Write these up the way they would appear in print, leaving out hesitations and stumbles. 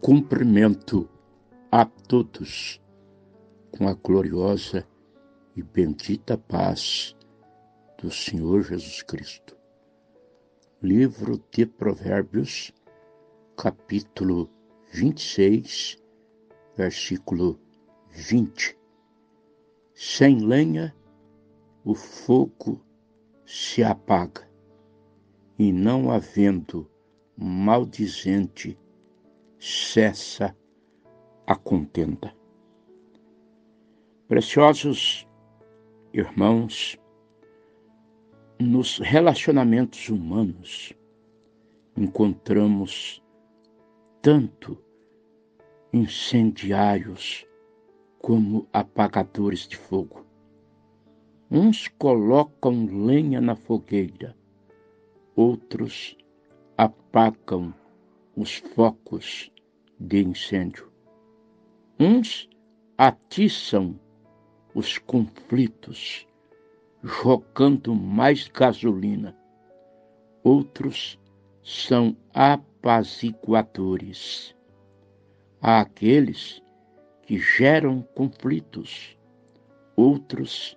Cumprimento a todos com a gloriosa e bendita paz do Senhor Jesus Cristo. Livro de Provérbios, capítulo 26, versículo 20. Sem lenha, o fogo se apaga, e não havendo maldizente, cessa a contenda. Preciosos irmãos, nos relacionamentos humanos encontramos tanto incendiários como apagadores de fogo. Uns colocam lenha na fogueira, outros apagam os focos de incêndio. Uns atiçam os conflitos, jogando mais gasolina. Outros são apaziguadores. Há aqueles que geram conflitos, outros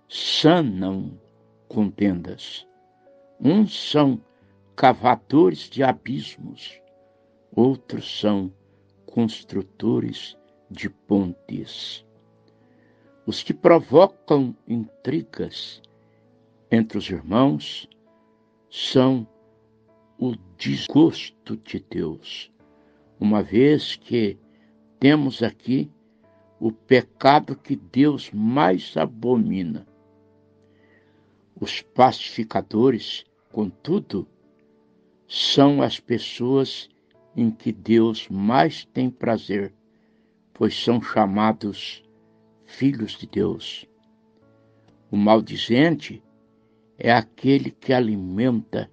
sanam contendas. Uns são cavadores de abismos, outros são construtores de pontes. Os que provocam intrigas entre os irmãos são o desgosto de Deus, uma vez que temos aqui o pecado que Deus mais abomina. Os pacificadores, contudo, são as pessoas em que Deus mais tem prazer, pois são chamados filhos de Deus. O maldizente é aquele que alimenta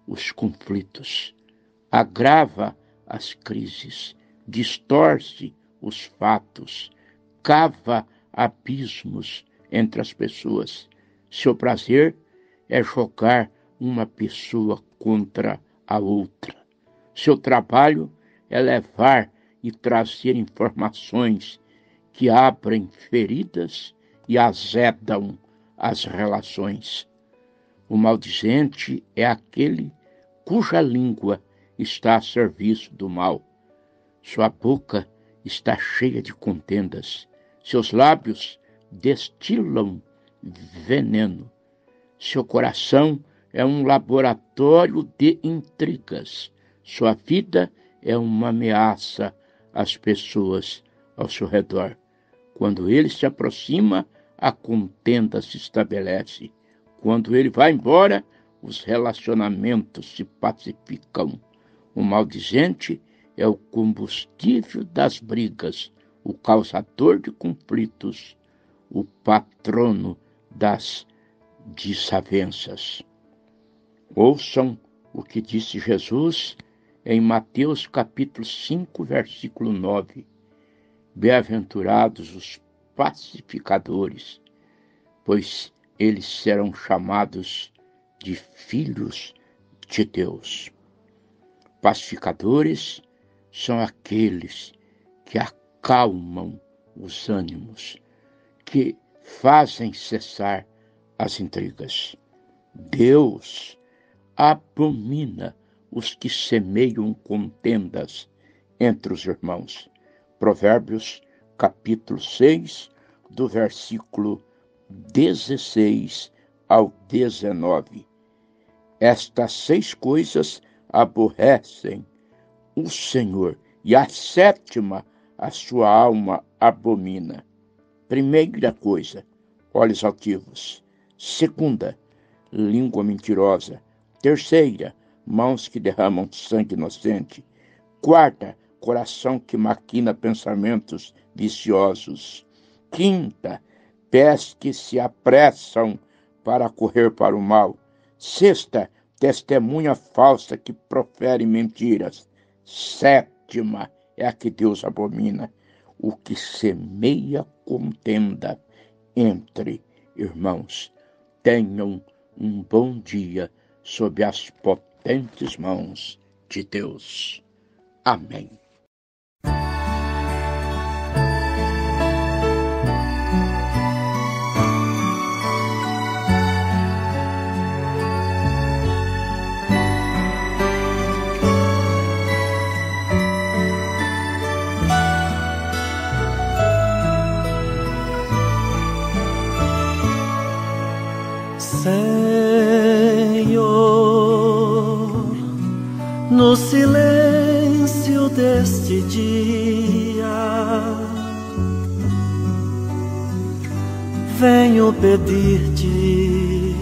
os conflitos, agrava as crises, distorce os fatos, cava abismos entre as pessoas. Seu prazer é jogar uma pessoa contra a outra. Seu trabalho é levar e trazer informações que abrem feridas e azedam as relações. O maldizente é aquele cuja língua está a serviço do mal. Sua boca está cheia de contendas. Seus lábios destilam veneno. Seu coração é um laboratório de intrigas. Sua vida é uma ameaça às pessoas ao seu redor. Quando ele se aproxima, a contenda se estabelece. Quando ele vai embora, os relacionamentos se pacificam. O maldizente é o combustível das brigas, o causador de conflitos, o patrono das desavenças. Ouçam o que disse Jesus em Mateus capítulo 5, versículo 9. Bem-aventurados os pacificadores, pois eles serão chamados de filhos de Deus. Pacificadores são aqueles que acalmam os ânimos, que fazem cessar as intrigas. Deus abomina os que semeiam contendas entre os irmãos. Provérbios, capítulo 6, do versículo 16 ao 19. Estas 6 coisas aborrecem o Senhor, e a 7ª a sua alma abomina. Primeira coisa, olhos altivos. 2ª, língua mentirosa. 3ª, mãos que derramam sangue inocente. 4ª, coração que maquina pensamentos viciosos. 5ª, pés que se apressam para correr para o mal. 6ª, testemunha falsa que profere mentiras. 7ª é a que Deus abomina, o que semeia contenda entre irmãos. Tenham um bom dia sob as potentes mãos de Deus. Amém. no silêncio deste dia, venho pedir-te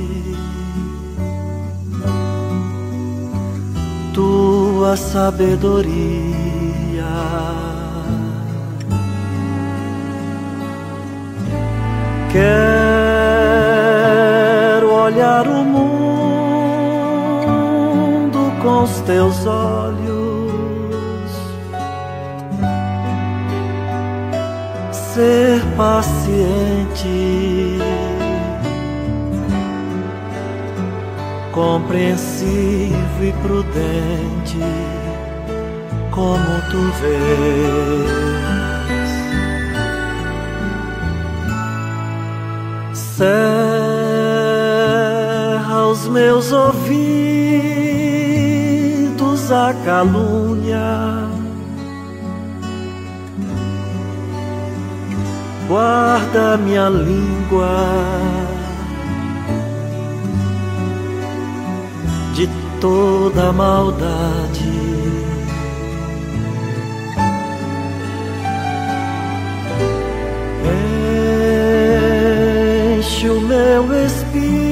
tua sabedoria. Quero olhar o mundo com os teus olhos, ser paciente, compreensivo e prudente, como tu vês. Cerra os meus ouvidos à calúnia, guarda minha língua de toda maldade. Enche o meu espírito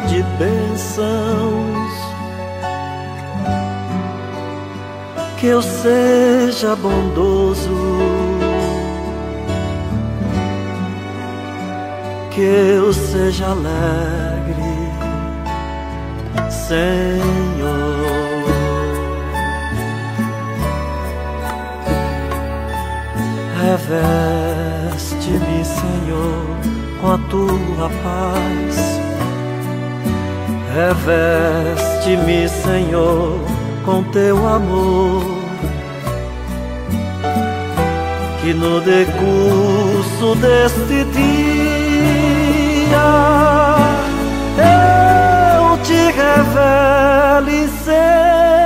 de bênçãos, que eu seja bondoso, que eu seja alegre, Senhor. Reveste-me, Senhor, com a tua paz. Reveste-me, Senhor, com teu amor, que no decurso deste dia eu te revele, Senhor.